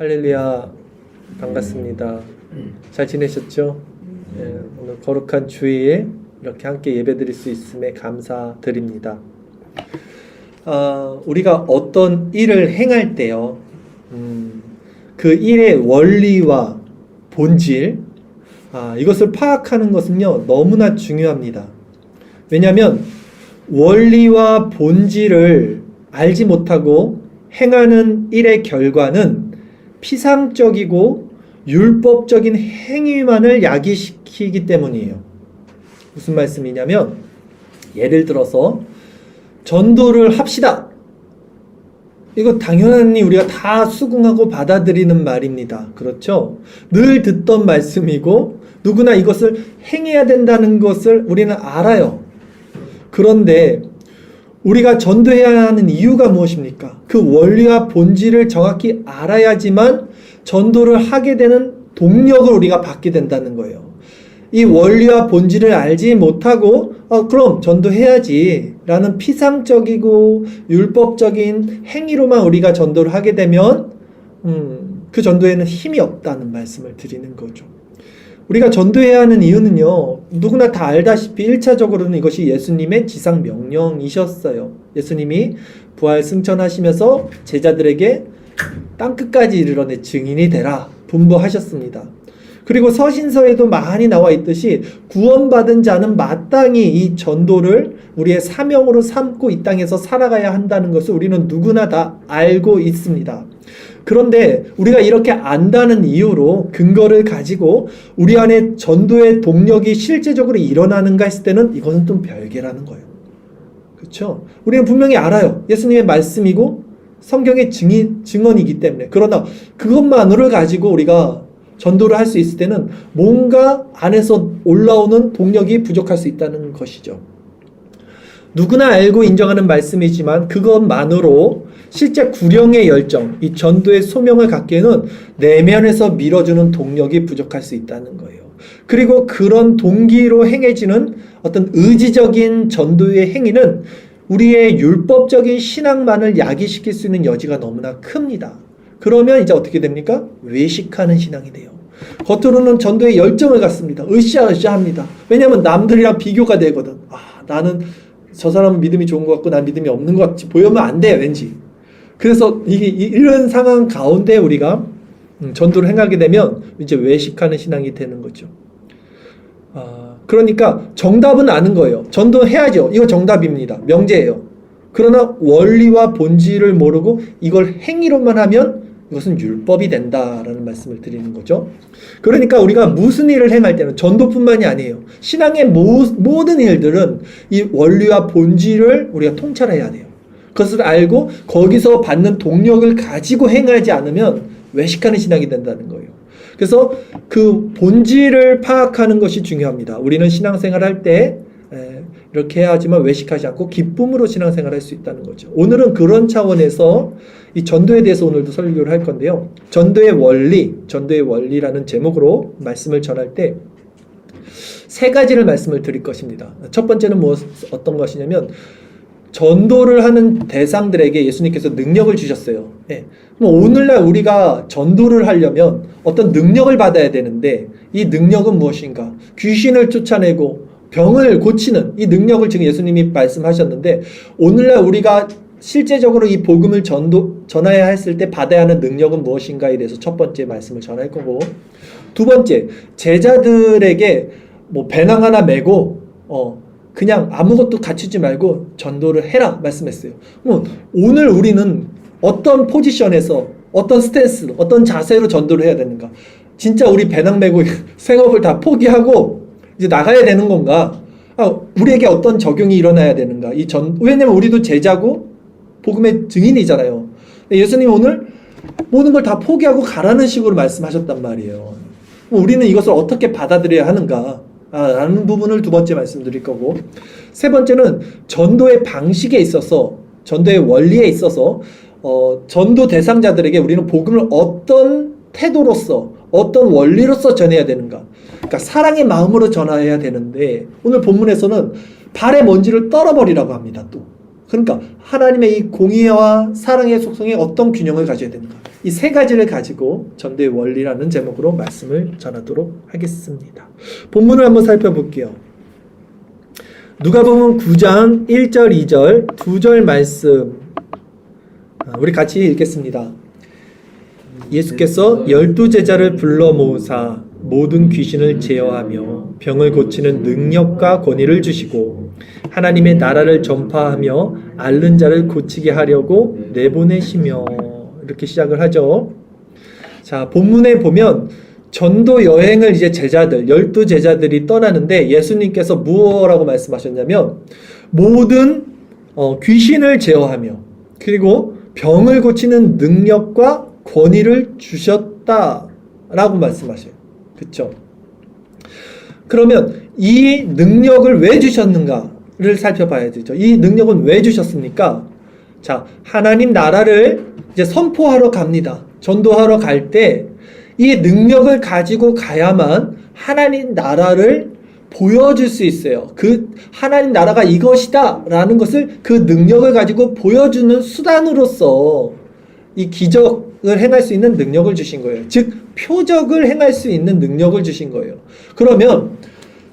할렐루야, 반갑습니다. 잘 지내셨죠? 네, 오늘 거룩한 주일에 이렇게 함께 예배드릴 수 있음에 감사드립니다. 우리가 어떤 일을 행할 때요, 그 일의 원리와 본질, 이것을 파악하는 것은요 너무나 중요합니다. 왜냐하면 원리와 본질을 알지 못하고 행하는 일의 결과는 피상적이고 율법적인 행위만을 야기시키기 때문이에요. 무슨 말씀이냐면, 예를 들어서 전도를 합시다. 이거 당연히 우리가 다 수긍하고 받아들이는 말입니다. 그렇죠? 늘 듣던 말씀이고 누구나 이것을 행해야 된다는 것을 우리는 알아요. 그런데 우리가 전도해야 하는 이유가 무엇입니까? 그 원리와 본질을 정확히 알아야지만 전도를 하게 되는 동력을 우리가 받게 된다는 거예요. 이 원리와 본질을 알지 못하고 그럼 전도해야지 라는 피상적이고 율법적인 행위로만 우리가 전도를 하게 되면 그 전도에는 힘이 없다는 말씀을 드리는 거죠. 우리가 전도해야 하는 이유는요, 누구나 다 알다시피 1차적으로는 이것이 예수님의 지상 명령이셨어요. 예수님이 부활 승천하시면서 제자들에게 땅끝까지 이르러 내 증인이 되라 분부하셨습니다. 그리고 서신서에도 많이 나와 있듯이 구원받은 자는 마땅히 이 전도를 우리의 사명으로 삼고 이 땅에서 살아가야 한다는 것을 우리는 누구나 다 알고 있습니다. 그런데 우리가 이렇게 안다는 이유로 근거를 가지고 우리 안에 전도의 동력이 실제적으로 일어나는가 했을 때는 이것은 좀 별개라는 거예요. 그렇죠? 우리는 분명히 알아요. 예수님의 말씀이고 성경의 증언이기 때문에. 그러나 그것만으로 가지고 우리가 전도를 할 수 있을 때는 뭔가 안에서 올라오는 동력이 부족할 수 있다는 것이죠. 누구나 알고 인정하는 말씀이지만 그것만으로 실제 구령의 열정, 이 전도의 소명을 갖기에는 내면에서 밀어주는 동력이 부족할 수 있다는 거예요. 그리고 그런 동기로 행해지는 어떤 의지적인 전도의 행위는 우리의 율법적인 신앙만을 야기시킬 수 있는 여지가 너무나 큽니다. 그러면 이제 어떻게 됩니까? 외식하는 신앙이 돼요. 겉으로는 전도에 열정을 갖습니다. 으쌰으쌰합니다. 왜냐하면 남들이랑 비교가 되거든. 나는 저 사람은 믿음이 좋은 것 같고 난 믿음이 없는 것 같이 보이면 안 돼, 왠지. 그래서 이런 상황 가운데 우리가 전도를 행하게 되면 이제 외식하는 신앙이 되는 거죠. 그러니까 정답은 아는 거예요. 전도해야죠. 이거 정답입니다. 명제예요. 그러나 원리와 본질을 모르고 이걸 행위로만 하면 이것은 율법이 된다라는 말씀을 드리는 거죠. 그러니까 우리가 무슨 일을 행할 때는 전도뿐만이 아니에요. 신앙의 모든 일들은 이 원리와 본질을 우리가 통찰해야 돼요. 그것을 알고 거기서 받는 동력을 가지고 행하지 않으면 외식하는 신앙이 된다는 거예요. 그래서 그 본질을 파악하는 것이 중요합니다. 우리는 신앙생활 할 때 이렇게 해야 하지만 외식하지 않고 기쁨으로 신앙생활 할 수 있다는 거죠. 오늘은 그런 차원에서 이 전도에 대해서 오늘도 설교를 할 건데요. 전도의 원리라는 제목으로 말씀을 전할 때 세 가지를 말씀을 드릴 것입니다. 첫 번째는 어떤 것이냐면, 전도를 하는 대상들에게 예수님께서 능력을 주셨어요. 그럼 오늘날 우리가 전도를 하려면 어떤 능력을 받아야 되는데, 이 능력은 무엇인가? 귀신을 쫓아내고 병을 고치는 이 능력을 지금 예수님이 말씀하셨는데, 오늘날 우리가 실제적으로 이 복음을 전해야 했을 때 받아야 하는 능력은 무엇인가에 대해서 첫 번째 말씀을 전할 거고, 두 번째, 제자들에게 배낭 하나 메고 그냥 아무것도 갖추지 말고 전도를 해라 말씀했어요. 오늘 우리는 어떤 포지션에서 어떤 스탠스, 어떤 자세로 전도를 해야 되는가? 진짜 우리 배낭 메고 생업을 다 포기하고 이제 나가야 되는 건가? 우리에게 어떤 적용이 일어나야 되는가? 왜냐면 우리도 제자고 복음의 증인이잖아요. 예수님 오늘 모든 걸 다 포기하고 가라는 식으로 말씀하셨단 말이에요. 우리는 이것을 어떻게 받아들여야 하는가? 라는 부분을 두 번째 말씀드릴 거고, 세 번째는 전도의 방식에 있어서, 전도의 원리에 있어서 전도 대상자들에게 우리는 복음을 어떤 태도로서, 어떤 원리로서 전해야 되는가? 그러니까 사랑의 마음으로 전해야 되는데, 오늘 본문에서는 발의 먼지를 떨어버리라고 합니다. 또 그러니까 하나님의 이 공의와 사랑의 속성에 어떤 균형을 가져야 되는가. 이 세 가지를 가지고 전도의 원리라는 제목으로 말씀을 전하도록 하겠습니다. 본문을 한번 살펴볼게요. 누가복음 9장 1절 2절 두 절 말씀 우리 같이 읽겠습니다. 예수께서 12제자를 불러 모으사 모든 귀신을 제어하며 병을 고치는 능력과 권위를 주시고 하나님의 나라를 전파하며 앓는 자를 고치게 하려고 내보내시며, 이렇게 시작을 하죠. 자, 본문에 보면 전도 여행을 이제 제자들, 12제자들이 떠나는데 예수님께서 무엇라고 말씀하셨냐면 모든 귀신을 제어하며 그리고 병을 고치는 능력과 권위를 주셨다라고 말씀하셔요. 그렇죠? 그러면 이 능력을 왜 주셨는가를 살펴봐야 되죠. 이 능력은 왜 주셨습니까? 자, 하나님 나라를 이제 선포하러 갑니다. 전도하러 갈 때 이 능력을 가지고 가야만 하나님 나라를 보여줄 수 있어요. 그 하나님 나라가 이것이다 라는 것을 그 능력을 가지고 보여주는 수단으로서 이 기적을 행할 수 있는 능력을 주신 거예요. 즉 표적을 행할 수 있는 능력을 주신 거예요. 그러면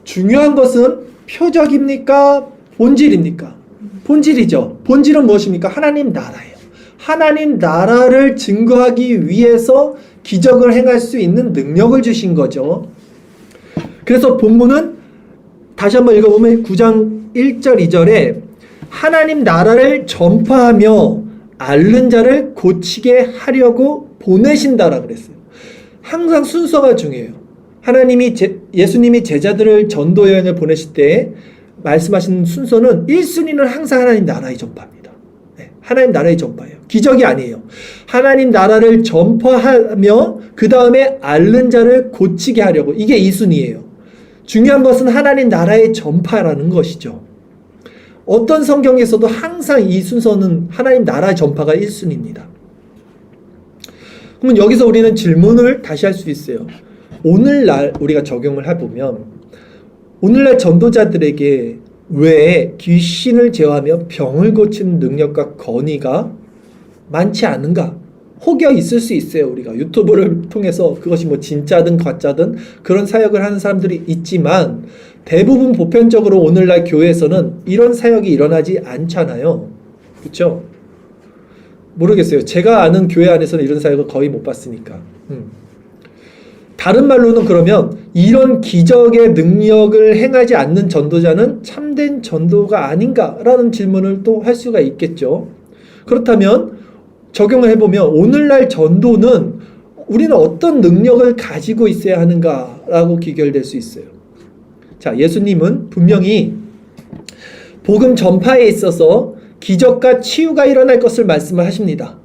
중요한 것은 표적입니까? 본질입니까? 본질이죠. 본질은 무엇입니까? 하나님 나라예요. 하나님 나라를 증거하기 위해서 기적을 행할 수 있는 능력을 주신 거죠. 그래서 본문은 다시 한번 읽어보면 9장 1절 2절에 하나님 나라를 전파하며 앓는 자를 고치게 하려고 보내신다라 그랬어요. 항상 순서가 중요해요. 예수님이 제자들을 전도 여행을 보내실 때 말씀하신 순서는 1순위는 항상 하나님 나라의 전파입니다. 네, 하나님 나라의 전파예요. 기적이 아니에요. 하나님 나라를 전파하며 그 다음에 앓는 자를 고치게 하려고, 이게 2순위예요. 중요한 것은 하나님 나라의 전파라는 것이죠. 어떤 성경에서도 항상 이 순서는 하나님 나라의 전파가 1순위입니다. 그러면 여기서 우리는 질문을 다시 할 수 있어요. 오늘날 우리가 적용을 해보면 오늘날 전도자들에게 왜 귀신을 제어하며 병을 고치는 능력과 권위가 많지 않은가? 혹여 있을 수 있어요. 우리가 유튜브를 통해서 그것이 뭐 진짜든 가짜든 그런 사역을 하는 사람들이 있지만 대부분 보편적으로 오늘날 교회에서는 이런 사역이 일어나지 않잖아요. 그렇죠? 모르겠어요. 제가 아는 교회 안에서는 이런 사역을 거의 못 봤으니까. 다른 말로는 그러면 이런 기적의 능력을 행하지 않는 전도자는 참된 전도가 아닌가라는 질문을 또 할 수가 있겠죠. 그렇다면 적용을 해보면 오늘날 전도는 우리는 어떤 능력을 가지고 있어야 하는가라고 귀결될 수 있어요. 자, 예수님은 분명히 복음 전파에 있어서 기적과 치유가 일어날 것을 말씀을 하십니다.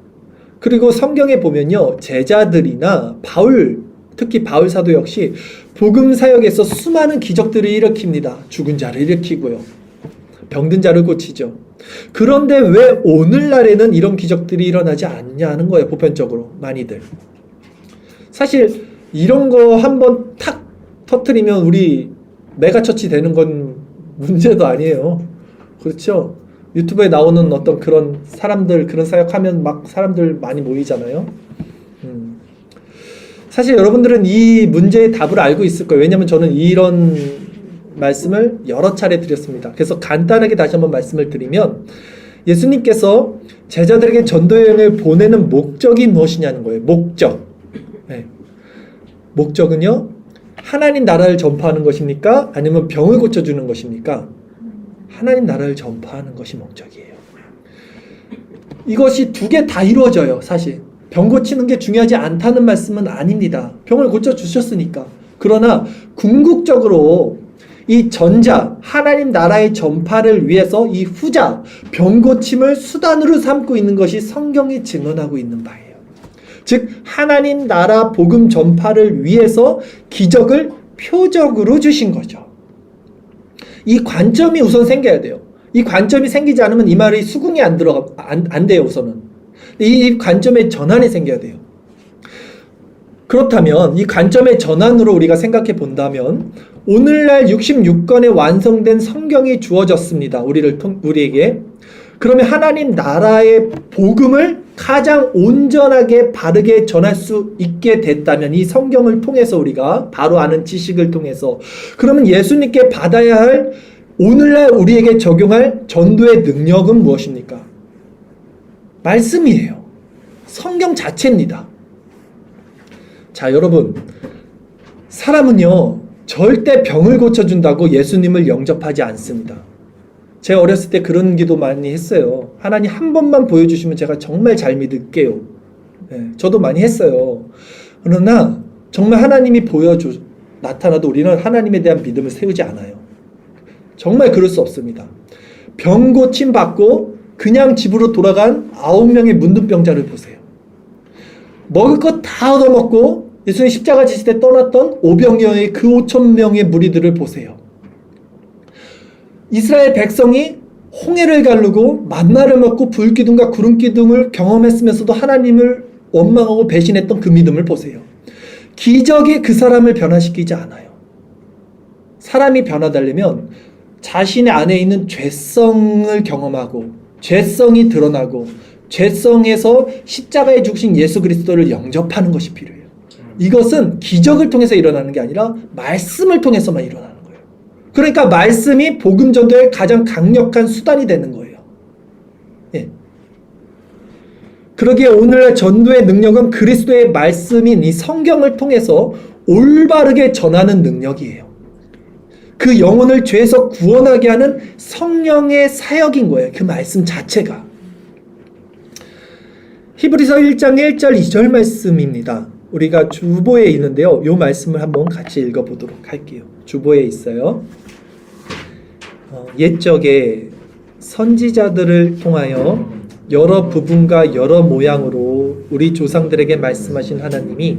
그리고 성경에 보면요, 제자들이나 특히 바울 사도 역시 복음 사역에서 수많은 기적들을 일으킵니다. 죽은 자를 일으키고요, 병든 자를 고치죠. 그런데 왜 오늘날에는 이런 기적들이 일어나지 않냐는 거예요. 보편적으로 많이들. 사실 이런 거 한번 탁 터트리면 우리 메가처치 되는 건 문제도 아니에요. 그렇죠? 유튜브에 나오는 어떤 그런 사람들, 그런 사역하면 막 사람들 많이 모이잖아요. 사실 여러분들은 이 문제의 답을 알고 있을 거예요. 왜냐하면 저는 이런 말씀을 여러 차례 드렸습니다. 그래서 간단하게 다시 한번 말씀을 드리면 예수님께서 제자들에게 전도여행을 보내는 목적이 무엇이냐는 거예요. 목적. 네. 목적은요, 하나님 나라를 전파하는 것입니까? 아니면 병을 고쳐주는 것입니까? 하나님 나라를 전파하는 것이 목적이에요. 이것이 두 개 다 이루어져요. 사실 병 고치는 게 중요하지 않다는 말씀은 아닙니다. 병을 고쳐주셨으니까. 그러나 궁극적으로 이 전자, 하나님 나라의 전파를 위해서 이 후자, 병 고침을 수단으로 삼고 있는 것이 성경이 증언하고 있는 바예요. 즉 하나님 나라 복음 전파를 위해서 기적을 표적으로 주신 거죠. 이 관점이 우선 생겨야 돼요. 이 관점이 생기지 않으면 이 말이 수긍이 안 돼요. 우선은 이 관점의 전환이 생겨야 돼요. 그렇다면 이 관점의 전환으로 우리가 생각해 본다면 오늘날 66권에 완성된 성경이 주어졌습니다. 우리에게. 그러면 하나님 나라의 복음을 가장 온전하게 바르게 전할 수 있게 됐다면, 이 성경을 통해서 우리가 바로 아는 지식을 통해서, 그러면 예수님께 받아야 할, 오늘날 우리에게 적용할 전도의 능력은 무엇입니까? 말씀이에요. 성경 자체입니다. 자, 여러분, 사람은요 절대 병을 고쳐준다고 예수님을 영접하지 않습니다. 제가 어렸을 때 그런 기도 많이 했어요. 하나님 한 번만 보여주시면 제가 정말 잘 믿을게요. 네, 저도 많이 했어요. 그러나 정말 하나님이 나타나도 우리는 하나님에 대한 믿음을 세우지 않아요. 정말 그럴 수 없습니다. 병 고침 받고 그냥 집으로 돌아간 9명의 문둥병자를 보세요. 먹을 것 다 얻어먹고 예수님 십자가 지실 때 떠났던 오병이어의 그 5,000명의 무리들을 보세요. 이스라엘 백성이 홍해를 가르고 만나를 먹고 불기둥과 구름기둥을 경험했으면서도 하나님을 원망하고 배신했던 그 믿음을 보세요. 기적이 그 사람을 변화시키지 않아요. 사람이 변화되려면 자신의 안에 있는 죄성을 경험하고 죄성이 드러나고 죄성에서 십자가에 죽으신 예수 그리스도를 영접하는 것이 필요해요. 이것은 기적을 통해서 일어나는 게 아니라 말씀을 통해서만 일어나는 거예요. 그러니까 말씀이 복음 전도의 가장 강력한 수단이 되는 거예요. 예. 그러기에 오늘날 전도의 능력은 그리스도의 말씀인 이 성경을 통해서 올바르게 전하는 능력이에요. 그 영혼을 죄에서 구원하게 하는 성령의 사역인 거예요. 그 말씀 자체가. 히브리서 1장 1절 2절 말씀입니다. 우리가 주보에 있는데요. 이 말씀을 한번 같이 읽어보도록 할게요. 주보에 있어요. 옛적에 선지자들을 통하여 여러 부분과 여러 모양으로 우리 조상들에게 말씀하신 하나님이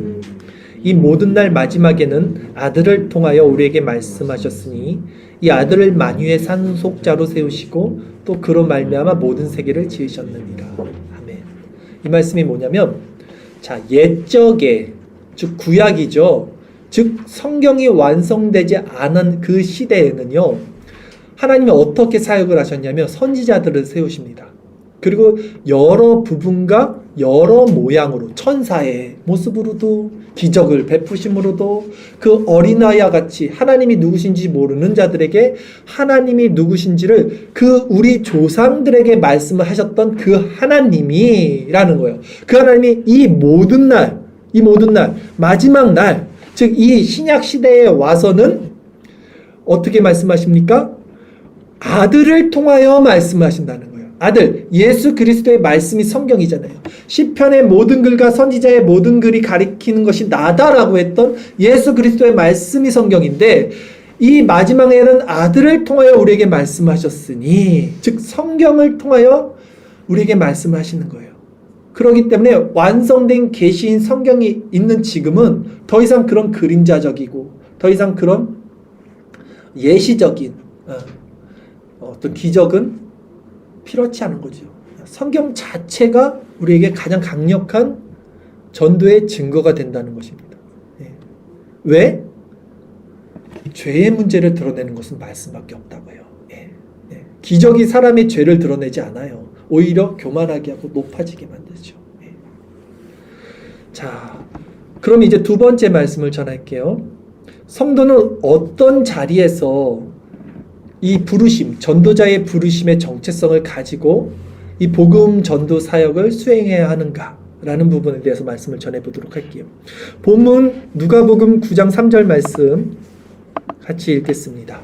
이 모든 날 마지막에는 아들을 통하여 우리에게 말씀하셨으니 이 아들을 만유의 상속자로 세우시고 또 그로 말미암아 모든 세계를 지으셨느니라. 아멘. 이 말씀이 뭐냐면, 자, 옛적에, 즉 구약이죠. 즉 성경이 완성되지 않은 그 시대에는요, 하나님이 어떻게 사역을 하셨냐면 선지자들을 세우십니다. 그리고 여러 부분과 여러 모양으로 천사의 모습으로도 기적을 베푸심으로도 그 어린아이와 같이 하나님이 누구신지 모르는 자들에게 하나님이 누구신지를 그 우리 조상들에게 말씀을 하셨던 그 하나님이라는 거예요. 그 하나님이 이 모든 날 마지막 날, 즉 이 신약 시대에 와서는 어떻게 말씀하십니까? 아들을 통하여 말씀하신다는 거예요. 아들, 예수 그리스도의 말씀이 성경이잖아요. 시편의 모든 글과 선지자의 모든 글이 가리키는 것이 나다라고 했던 예수 그리스도의 말씀이 성경인데, 이 마지막에는 아들을 통하여 우리에게 말씀하셨으니, 즉 성경을 통하여 우리에게 말씀하시는 거예요. 그렇기 때문에 완성된 계시인 성경이 있는 지금은 더 이상 그런 그림자적이고 더 이상 그런 예시적인 어떤 기적은 필요치 않은 거죠. 성경 자체가 우리에게 가장 강력한 전도의 증거가 된다는 것입니다. 왜? 죄의 문제를 드러내는 것은 말씀밖에 없다고요. 기적이 사람의 죄를 드러내지 않아요. 오히려 교만하게 하고 높아지게 만들죠. 자, 그럼 이제 두 번째 말씀을 전할게요. 성도는 어떤 자리에서 이 부르심, 전도자의 부르심의 정체성을 가지고 이 복음 전도 사역을 수행해야 하는가라는 부분에 대해서 말씀을 전해보도록 할게요. 본문 누가복음 9장 3절 말씀 같이 읽겠습니다.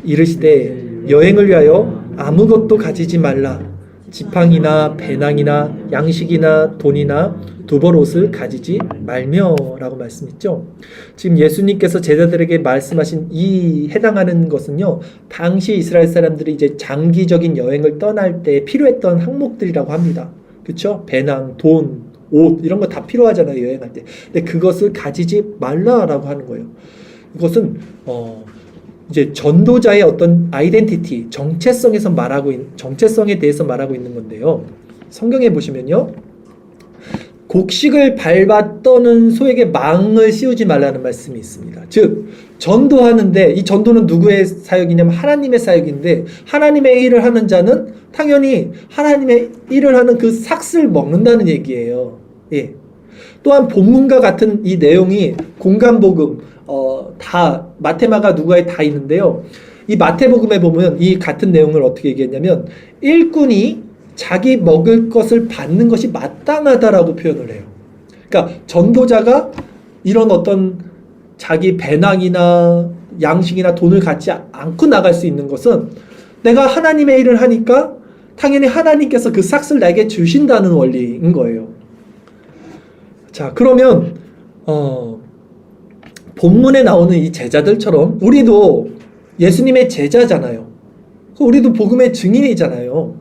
이르시되 여행을 위하여 아무것도 가지지 말라. 지팡이나 배낭이나 양식이나 돈이나 두벌 옷을 가지지 말며라고 말씀했죠. 지금 예수님께서 제자들에게 말씀하신 이 해당하는 것은요, 당시 이스라엘 사람들이 이제 장기적인 여행을 떠날 때 필요했던 항목들이라고 합니다. 그렇죠? 배낭, 돈, 옷 이런 거 다 필요하잖아요, 여행할 때. 근데 그것을 가지지 말라라고 하는 거예요. 이것은 이제 전도자의 어떤 아이덴티티, 정체성에 대해서 말하고 있는 건데요. 성경에 보시면요, 곡식을 밟아 떠는 소에게 망을 씌우지 말라는 말씀이 있습니다. 즉 전도하는데, 이 전도는 누구의 사역이냐면 하나님의 사역인데, 하나님의 일을 하는 자는 당연히 하나님의 일을 하는 그 삭을 먹는다는 얘기예요. 예. 또한 본문과 같은 이 내용이 공간복음 다 마테마가 누가에 다 있는데요. 이 마태복음에 보면 이 같은 내용을 어떻게 얘기했냐면, 일꾼이 자기 먹을 것을 받는 것이 마땅하다라고 표현을 해요. 그러니까 전도자가 이런 어떤 자기 배낭이나 양식이나 돈을 갖지 않고 나갈 수 있는 것은, 내가 하나님의 일을 하니까 당연히 하나님께서 그 삭을 나에게 주신다는 원리인 거예요. 자, 그러면 본문에 나오는 이 제자들처럼 우리도 예수님의 제자잖아요. 우리도 복음의 증인이잖아요.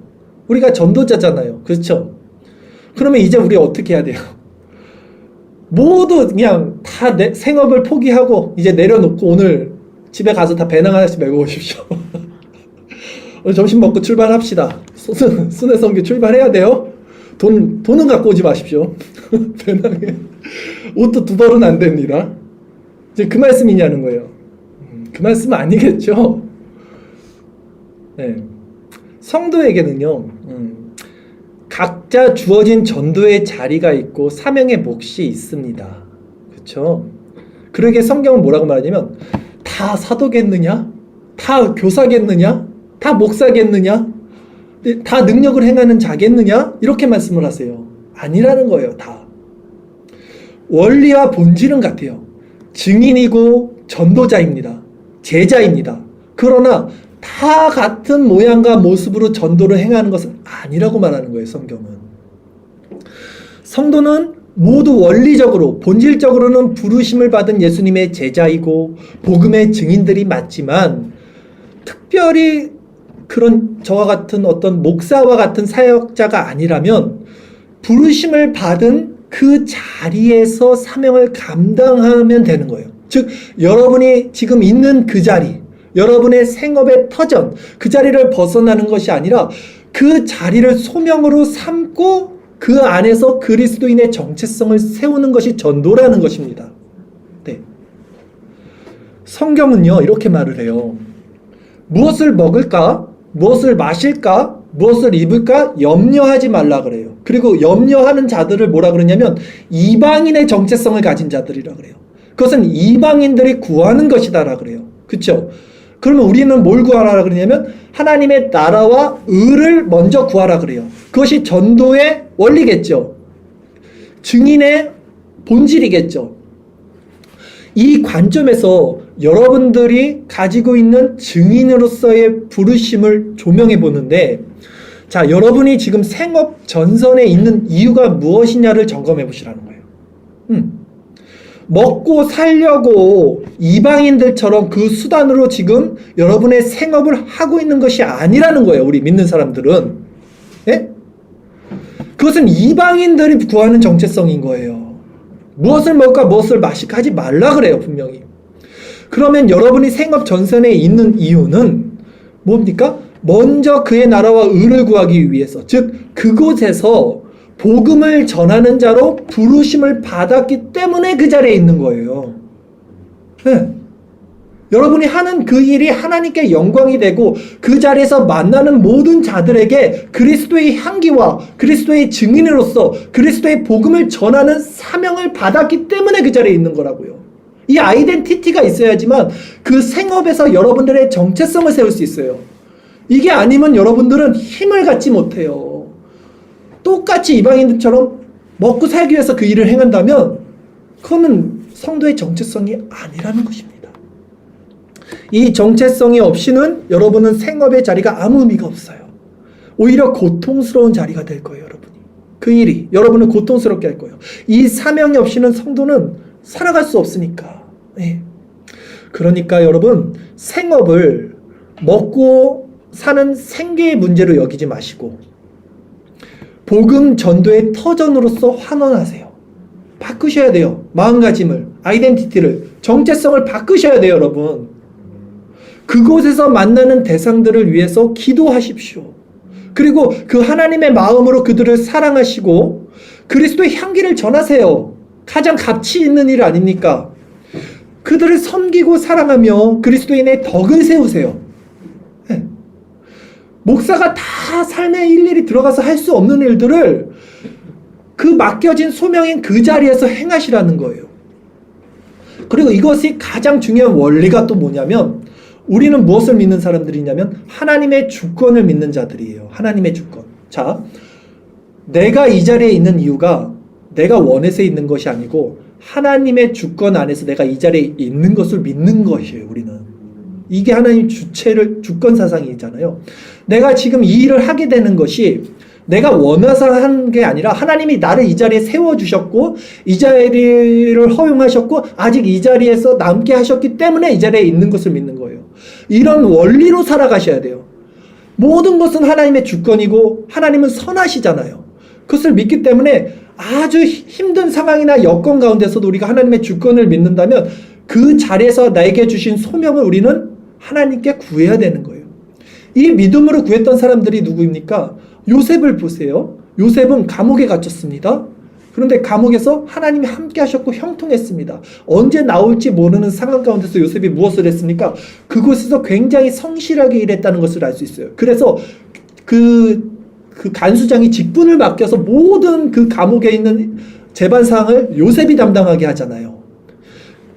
우리가 전도자잖아요. 그렇죠? 그러면 이제 우리 어떻게 해야 돼요? 모두 그냥 다 생업을 포기하고 이제 내려놓고 오늘 집에 가서 다 배낭 하나씩 메고 오십시오. 오늘 점심 먹고 출발합시다. 순회 선교 출발해야 돼요. 돈은 갖고 오지 마십시오. 배낭에 옷도 두 벌은 안 됩니다. 이제 그 말씀이냐는 거예요. 그 말씀은 아니겠죠. 네. 성도에게는요, 각자 주어진 전도의 자리가 있고 사명의 몫이 있습니다. 그렇죠? 그러게 성경은 뭐라고 말하냐면, 다 사도겠느냐? 다 교사겠느냐? 다 목사겠느냐? 다 능력을 행하는 자겠느냐? 이렇게 말씀을 하세요. 아니라는 거예요. 다 원리와 본질은 같아요. 증인이고 전도자입니다. 제자입니다. 그러나 다 같은 모양과 모습으로 전도를 행하는 것은 아니라고 말하는 거예요. 성경은. 성도는 모두 원리적으로, 본질적으로는 부르심을 받은 예수님의 제자이고 복음의 증인들이 맞지만, 특별히 그런 저와 같은 어떤 목사와 같은 사역자가 아니라면 부르심을 받은 그 자리에서 사명을 감당하면 되는 거예요. 즉 여러분이 지금 있는 그 자리, 여러분의 생업의 터전, 그 자리를 벗어나는 것이 아니라 그 자리를 소명으로 삼고 그 안에서 그리스도인의 정체성을 세우는 것이 전도라는 것입니다. 네. 성경은요 이렇게 말을 해요. 무엇을 먹을까? 무엇을 마실까? 무엇을 입을까? 염려하지 말라 그래요. 그리고 염려하는 자들을 뭐라 그러냐면 이방인의 정체성을 가진 자들이라 그래요. 그것은 이방인들이 구하는 것이다라 그래요. 그렇죠? 그러면 우리는 뭘 구하라 그러냐면 하나님의 나라와 의를 먼저 구하라 그래요. 그것이 전도의 원리겠죠. 증인의 본질이겠죠. 이 관점에서 여러분들이 가지고 있는 증인으로서의 부르심을 조명해 보는데, 자, 여러분이 지금 생업 전선에 있는 이유가 무엇이냐를 점검해 보시라는 거예요. 먹고 살려고 이방인들처럼 그 수단으로 지금 여러분의 생업을 하고 있는 것이 아니라는 거예요. 우리 믿는 사람들은. 예? 그것은 이방인들이 구하는 정체성인 거예요. 무엇을 먹을까 무엇을 마실까 하지 말라 그래요. 분명히. 그러면 여러분이 생업 전선에 있는 이유는 뭡니까? 먼저 그의 나라와 의를 구하기 위해서, 즉 그곳에서 복음을 전하는 자로 부르심을 받았기 때문에 그 자리에 있는 거예요. 네. 여러분이 하는 그 일이 하나님께 영광이 되고 그 자리에서 만나는 모든 자들에게 그리스도의 향기와 그리스도의 증인으로서 그리스도의 복음을 전하는 사명을 받았기 때문에 그 자리에 있는 거라고요. 이 아이덴티티가 있어야지만 그 생업에서 여러분들의 정체성을 세울 수 있어요. 이게 아니면 여러분들은 힘을 갖지 못해요. 똑같이 이방인들처럼 먹고 살기 위해서 그 일을 행한다면 그거는 성도의 정체성이 아니라는 것입니다. 이 정체성이 없이는 여러분은 생업의 자리가 아무 의미가 없어요. 오히려 고통스러운 자리가 될 거예요. 여러분이. 그 일이 여러분을 고통스럽게 할 거예요. 이 사명이 없이는 성도는 살아갈 수 없으니까. 네. 그러니까 여러분, 생업을 먹고 사는 생계의 문제로 여기지 마시고 복음 전도의 터전으로서 환원하세요. 바꾸셔야 돼요. 마음가짐을, 아이덴티티를, 정체성을 바꾸셔야 돼요. 여러분. 그곳에서 만나는 대상들을 위해서 기도하십시오. 그리고 그 하나님의 마음으로 그들을 사랑하시고 그리스도의 향기를 전하세요. 가장 가치 있는 일 아닙니까? 그들을 섬기고 사랑하며 그리스도인의 덕을 세우세요. 네. 목사가 다 삶에 일일이 들어가서 할 수 없는 일들을 그 맡겨진 소명인 그 자리에서 행하시라는 거예요. 그리고 이것이 가장 중요한 원리가 또 뭐냐면, 우리는 무엇을 믿는 사람들이냐면 하나님의 주권을 믿는 자들이에요. 하나님의 주권. 자, 내가 이 자리에 있는 이유가 내가 원해서 있는 것이 아니고 하나님의 주권 안에서 내가 이 자리에 있는 것을 믿는 것이에요. 우리는 이게 하나님 주권 사상이잖아요. 내가 지금 이 일을 하게 되는 것이 내가 원해서 한 게 아니라 하나님이 나를 이 자리에 세워주셨고 이 자리를 허용하셨고 아직 이 자리에서 남게 하셨기 때문에 이 자리에 있는 것을 믿는 거예요. 이런 원리로 살아가셔야 돼요. 모든 것은 하나님의 주권이고 하나님은 선하시잖아요. 그것을 믿기 때문에 아주 힘든 상황이나 여건 가운데서도 우리가 하나님의 주권을 믿는다면 그 자리에서 나에게 주신 소명을 우리는 하나님께 구해야 되는 거예요. 이 믿음으로 구했던 사람들이 누구입니까? 요셉을 보세요. 요셉은 감옥에 갇혔습니다. 그런데 감옥에서 하나님이 함께 하셨고 형통했습니다. 언제 나올지 모르는 상황 가운데서 요셉이 무엇을 했습니까? 그곳에서 굉장히 성실하게 일했다는 것을 알 수 있어요. 그래서 그 간수장이 직분을 맡겨서 모든 그 감옥에 있는 재반상을 요셉이 담당하게 하잖아요.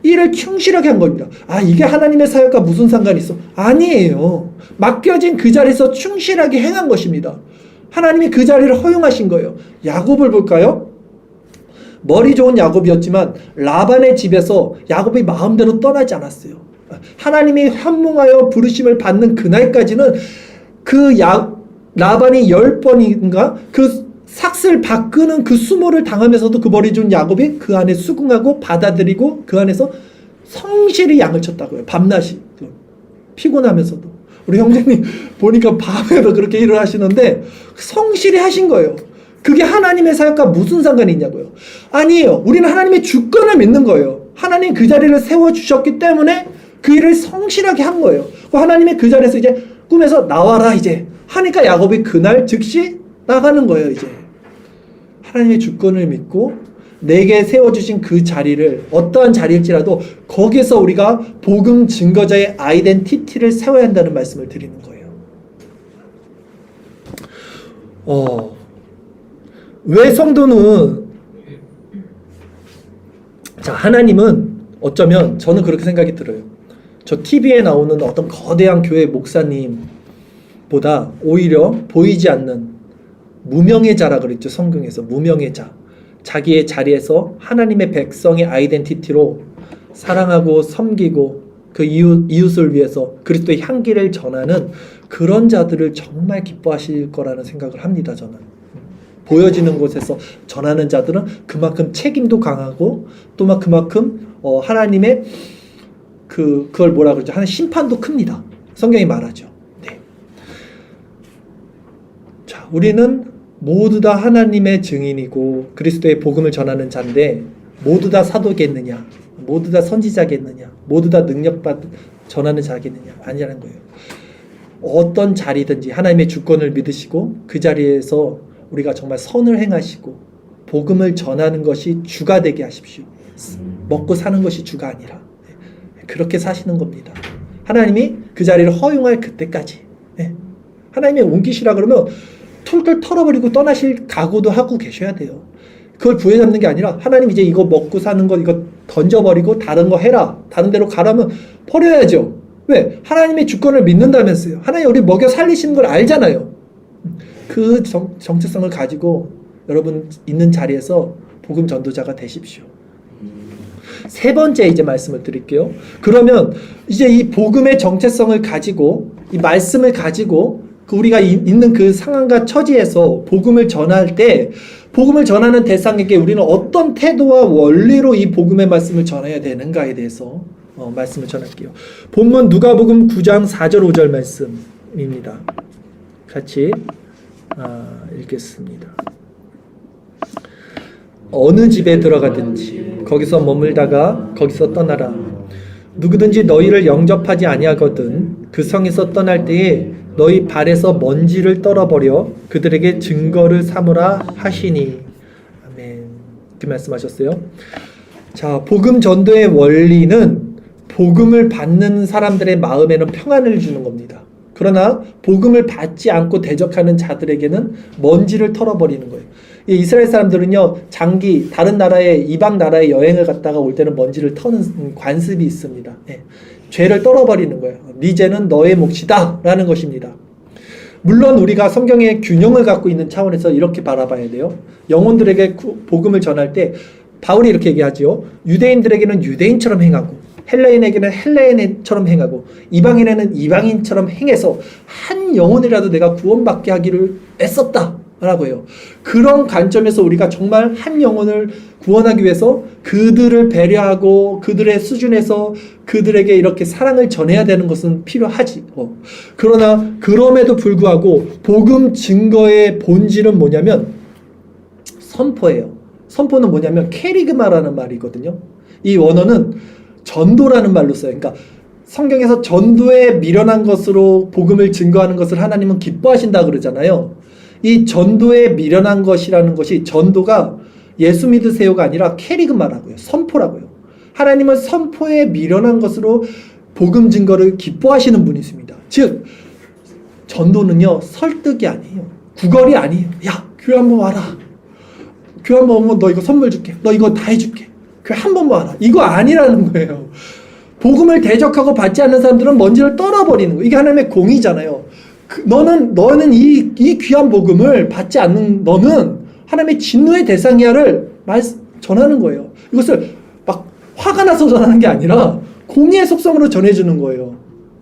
일을 충실하게 한 겁니다. 아, 이게 하나님의 사역과 무슨 상관이 있어? 아니에요. 맡겨진 그 자리에서 충실하게 행한 것입니다. 하나님이 그 자리를 허용하신 거예요. 야곱을 볼까요? 머리 좋은 야곱이었지만 라반의 집에서 야곱이 마음대로 떠나지 않았어요. 하나님이 현몽하여 부르심을 받는 그날까지는 라반이 10번인가 그 삭슬 바꾸는 그 수모를 당하면서도 그 머리 좋은 야곱이 그 안에 수긍하고 받아들이고 그 안에서 성실히 양을 쳤다고요. 밤낮이 피곤하면서도. 우리 형제님 보니까 밤에도 그렇게 일을 하시는데 성실히 하신 거예요. 그게 하나님의 사역과 무슨 상관이 있냐고요. 아니에요. 우리는 하나님의 주권을 믿는 거예요. 하나님 그 자리를 세워주셨기 때문에 그 일을 성실하게 한 거예요. 하나님이 그 자리에서 이제 꿈에서 나와라 이제 하니까 야곱이 그날 즉시 나가는 거예요. 이제 하나님의 주권을 믿고 내게 세워주신 그 자리를 어떠한 자리일지라도 거기서 우리가 복음 증거자의 아이덴티티를 세워야 한다는 말씀을 드리는 거예요. 왜 성도는 하나님은 어쩌면 저는 그렇게 생각이 들어요. 저 TV에 나오는 어떤 거대한 교회 목사님보다 오히려 보이지 않는 무명의 자라 그랬죠. 성경에서 무명의 자. 자기의 자리에서 하나님의 백성의 아이덴티티로 사랑하고 섬기고 그 이웃을 위해서 그리스도의 향기를 전하는 그런 자들을 정말 기뻐하실 거라는 생각을 합니다. 저는 보여지는 곳에서 전하는 자들은 그만큼 책임도 강하고 또 그만큼 하나님의 그걸 뭐라 그러죠? 하나님 심판도 큽니다. 성경이 말하죠. 네. 자, 우리는 모두 다 하나님의 증인이고 그리스도의 복음을 전하는 자인데 모두 다 사도겠느냐? 모두 다 선지자겠느냐? 모두 다 전하는 자겠느냐? 아니라는 거예요. 어떤 자리든지 하나님의 주권을 믿으시고 그 자리에서 우리가 정말 선을 행하시고 복음을 전하는 것이 주가 되게 하십시오. 먹고 사는 것이 주가 아니라 그렇게 사시는 겁니다. 하나님이 그 자리를 허용할 그때까지 하나님이 옮기시라 그러면 툴툴 털어버리고 떠나실 각오도 하고 계셔야 돼요. 그걸 부여잡는 게 아니라 하나님 이제 이거 먹고 사는 거 이거 던져버리고 다른 거 해라. 다른 데로 가라면 버려야죠. 왜? 하나님의 주권을 믿는다면서요. 하나님 우리 먹여 살리시는 걸 알잖아요. 그 정체성을 가지고 여러분 있는 자리에서 복음 전도자가 되십시오. 세 번째 이제 말씀을 드릴게요. 그러면 이제 이 복음의 정체성을 가지고 이 말씀을 가지고 우리가 있는 그 상황과 처지에서 복음을 전할 때 복음을 전하는 대상에게 우리는 어떤 태도와 원리로 이 복음의 말씀을 전해야 되는가에 대해서 말씀을 전할게요. 본문 누가복음 9장 4절 5절 말씀입니다. 같이 읽겠습니다. 어느 집에 들어가든지 거기서 머물다가 거기서 떠나라. 누구든지 너희를 영접하지 아니하거든 그 성에서 떠날 때에 너희 발에서 먼지를 떨어버려 그들에게 증거를 삼으라 하시니. 아멘. 그렇게 말씀하셨어요. 자, 복음 전도의 원리는 복음을 받는 사람들의 마음에는 평안을 주는 겁니다. 그러나 복음을 받지 않고 대적하는 자들에게는 먼지를 털어버리는 거예요. 이 이스라엘 사람들은요, 장기 다른 나라에, 이방 나라에 여행을 갔다가 올 때는 먼지를 터는 관습이 있습니다. 예. 죄를 떨어버리는 거예요. 네 죄는 너의 몫이다 라는 것입니다. 물론 우리가 성경의 균형을 갖고 있는 차원에서 이렇게 바라봐야 돼요. 영혼들에게 복음을 전할 때 바울이 이렇게 얘기하죠. 유대인들에게는 유대인처럼 행하고 헬레인에게는 헬레인처럼 행하고 이방인에는 이방인처럼 행해서 한 영혼이라도 내가 구원받게 하기를 애썼다 라고 해요. 그런 관점에서 우리가 정말 한 영혼을 구원하기 위해서 그들을 배려하고 그들의 수준에서 그들에게 이렇게 사랑을 전해야 되는 것은 필요하지. 그러나 그럼에도 불구하고 복음 증거의 본질은 뭐냐면 선포예요. 선포는 뭐냐면 캐리그마라는 말이거든요. 이 원어는 전도라는 말로 써요. 그러니까 성경에서 전도에 미련한 것으로 복음을 증거하는 것을 하나님은 기뻐하신다 그러잖아요. 이 전도에 미련한 것이라는 것이 전도가 예수 믿으세요가 아니라 캐리그마라고요. 선포라고요. 하나님은 선포에 미련한 것으로 복음 증거를 기뻐하시는 분이십니다. 즉 전도는요 설득이 아니에요. 구걸이 아니에요. 야 교회 한번 와라. 교회 한번 오면 너 이거 선물 줄게. 너 이거 다 해줄게. 교회 한 번만 와라. 이거 아니라는 거예요. 복음을 대적하고 받지 않는 사람들은 먼지를 떨어버리는 거예요. 이게 하나님의 공의잖아요. 너는 이 귀한 복음을 받지 않는 너는 하나님의 진노의 대상이야를 전하는 거예요. 이것을 막 화가 나서 전하는 게 아니라 공의의 속성으로 전해주는 거예요.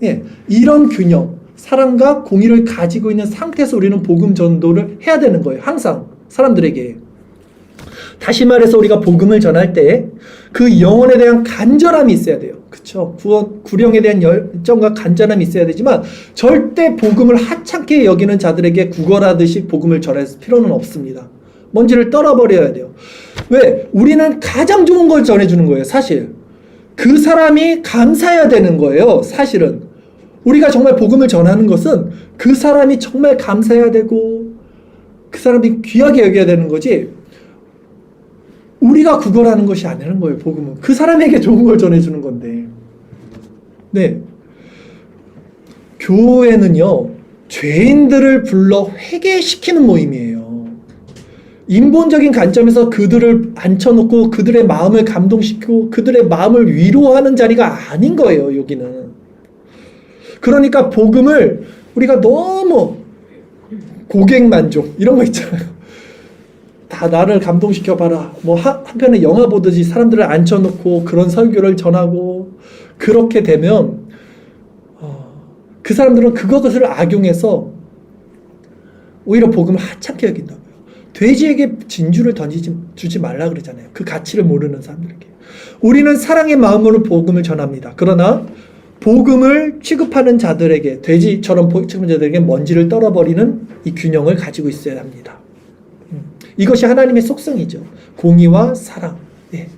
예, 이런 균형, 사랑과 공의를 가지고 있는 상태에서 우리는 복음 전도를 해야 되는 거예요. 항상 사람들에게. 다시 말해서 우리가 복음을 전할 때 그 영혼에 대한 간절함이 있어야 돼요. 그쵸? 구령에 대한 열정과 간절함이 있어야 되지만 절대 복음을 하찮게 여기는 자들에게 구걸하듯이 복음을 전할 필요는 없습니다. 먼지를 떨어버려야 돼요. 왜? 우리는 가장 좋은 걸 전해주는 거예요. 사실 그 사람이 감사해야 되는 거예요. 사실은 우리가 정말 복음을 전하는 것은 그 사람이 정말 감사해야 되고 그 사람이 귀하게 여겨야 되는 거지 우리가 구걸하는 것이 아니라는 거예요. 복음은 그 사람에게 좋은 걸 전해주는 건데. 네, 교회는요 죄인들을 불러 회개시키는 모임이에요. 인본적인 관점에서 그들을 앉혀놓고 그들의 마음을 감동시키고 그들의 마음을 위로하는 자리가 아닌 거예요. 여기는. 그러니까 복음을 우리가 너무 고객 만족 이런 거 있잖아요. 다 나를 감동시켜봐라. 뭐 한편에 영화 보듯이 사람들을 앉혀놓고 그런 설교를 전하고 그렇게 되면 그 사람들은 그것을 악용해서 오히려 복음을 하찮게 여긴다고요. 돼지에게 진주를 주지 말라 그러잖아요. 그 가치를 모르는 사람들에게. 우리는 사랑의 마음으로 복음을 전합니다. 그러나 복음을 취급하는 자들에게 돼지처럼 취급하는 자들에게 먼지를 떨어버리는 이 균형을 가지고 있어야 합니다. 이것이 하나님의 속성이죠. 공의와 사랑. 예.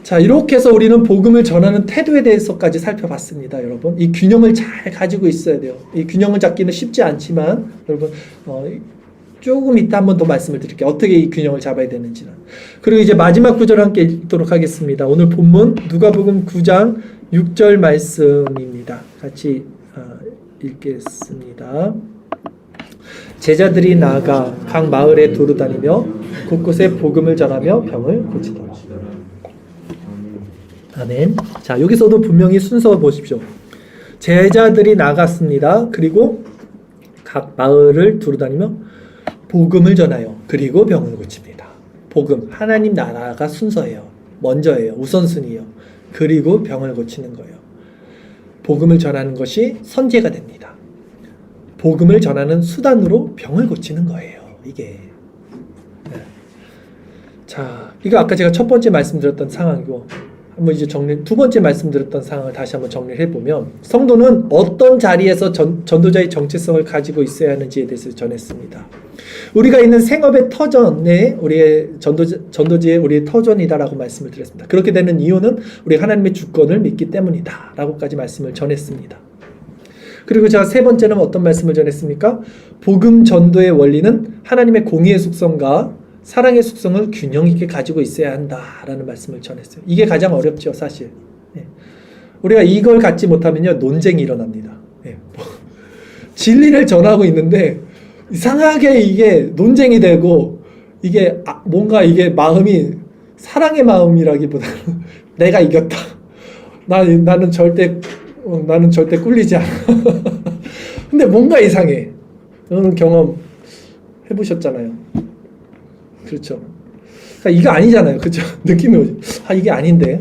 자, 이렇게 해서 우리는 복음을 전하는 태도에 대해서까지 살펴봤습니다. 여러분, 이 균형을 잘 가지고 있어야 돼요. 이 균형을 잡기는 쉽지 않지만 여러분 조금 이따 한 번 더 말씀을 드릴게요. 어떻게 이 균형을 잡아야 되는지는. 그리고 이제 마지막 구절 함께 읽도록 하겠습니다. 오늘 본문 누가복음 9장 6절 말씀입니다. 같이 읽겠습니다. 제자들이 나아가 각 마을에 두루다니며 곳곳에 복음을 전하며 병을 고치더라. 아멘. 자, 여기서도 분명히 순서 보십시오. 제자들이 나갔습니다. 그리고 각 마을을 두루다니며 복음을 전하여 그리고 병을 고칩니다. 복음, 하나님 나라가 순서예요. 먼저예요. 우선순위예요. 그리고 병을 고치는 거예요. 복음을 전하는 것이 선제가 됩니다. 복음을 전하는 수단으로 병을 고치는 거예요. 이게. 네. 자, 이거 아까 제가 첫 번째 말씀드렸던 상황이고 한번 이제 두 번째 말씀드렸던 상황을 다시 한번 정리를 해보면 성도는 어떤 자리에서 전도자의 정체성을 가지고 있어야 하는지에 대해서 전했습니다. 우리가 있는 생업의 터전에 우리의 전도지에 우리의 터전이다라고 말씀을 드렸습니다. 그렇게 되는 이유는 우리 하나님의 주권을 믿기 때문이다 라고까지 말씀을 전했습니다. 그리고 제가 세 번째는 어떤 말씀을 전했습니까? 복음 전도의 원리는 하나님의 공의의 속성과 사랑의 속성을 균형 있게 가지고 있어야 한다라는 말씀을 전했어요. 이게 가장 어렵죠, 사실. 예. 우리가 이걸 갖지 못하면요, 논쟁이 일어납니다. 예. 진리를 전하고 있는데 이상하게 이게 논쟁이 되고 이게 뭔가 이게 마음이 사랑의 마음이라기보다는 내가 이겼다. 나는 절대 꿀리지 않아. 근데 뭔가 이상해. 여러분 경험 해보셨잖아요. 그렇죠. 그러니까 이거 아니잖아요. 그렇죠. 느낌이 오지. 이게 아닌데.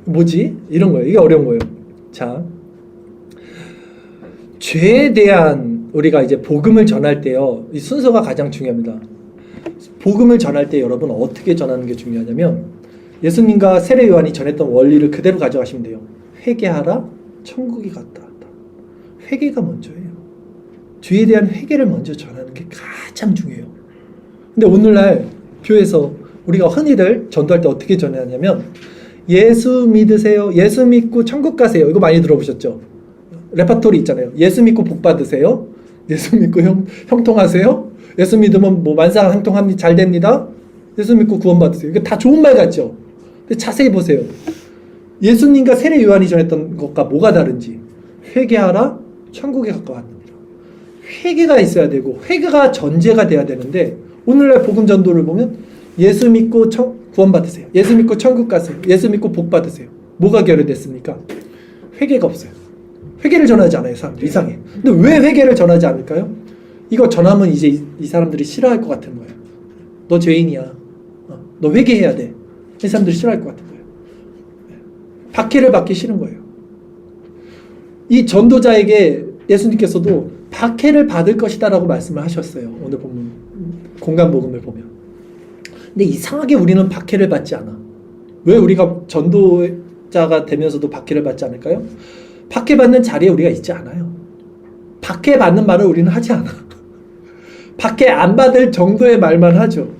뭐지? 이런 거예요. 이게 어려운 거예요. 자, 죄에 대한 우리가 이제 복음을 전할 때요. 이 순서가 가장 중요합니다. 복음을 전할 때 여러분 어떻게 전하는 게 중요하냐면 예수님과 세례 요한이 전했던 원리를 그대로 가져가시면 돼요. 회개하라, 천국이 가까웠다. 회개가 먼저예요. 죄에 대한 회개를 먼저 전하는 게 가장 중요해요. 근데 오늘날 교회에서 우리가 흔히들 전도할 때 어떻게 전하냐면 예수 믿으세요. 예수 믿고 천국 가세요. 이거 많이 들어보셨죠? 레파토리 있잖아요. 예수 믿고 복 받으세요. 예수 믿고 형통하세요. 예수 믿으면 뭐 만사형통합니다. 잘 됩니다. 예수 믿고 구원 받으세요. 이거 다 좋은 말 같죠? 근데 자세히 보세요. 예수님과 세례 요한이 전했던 것과 뭐가 다른지. 회개하라, 천국에 가까웠느니라. 회개가 있어야 되고 회개가 전제가 돼야 되는데 오늘날 복음 전도를 보면 예수 믿고 구원 받으세요. 예수 믿고 천국 가세요. 예수 믿고 복 받으세요. 뭐가 결여됐습니까? 회개가 없어요. 회개를 전하지 않아요, 사람들이. 이상해. 근데 왜 회개를 전하지 않을까요? 이거 전하면 이제 이 사람들이 싫어할 것 같은 거예요. 너 죄인이야. 너 회개해야 돼. 이 사람들이 싫어할 것 같은 거예요. 박해를 받기 싫은 거예요. 이 전도자에게 예수님께서도 박해를 받을 것이다 라고 말씀을 하셨어요. 오늘 보면 공간복음을 보면. 근데 이상하게 우리는 박해를 받지 않아. 왜 우리가 전도자가 되면서도 박해를 받지 않을까요? 박해받는 자리에 우리가 있지 않아요. 박해받는 말을 우리는 하지 않아. 박해 안 받을 정도의 말만 하죠.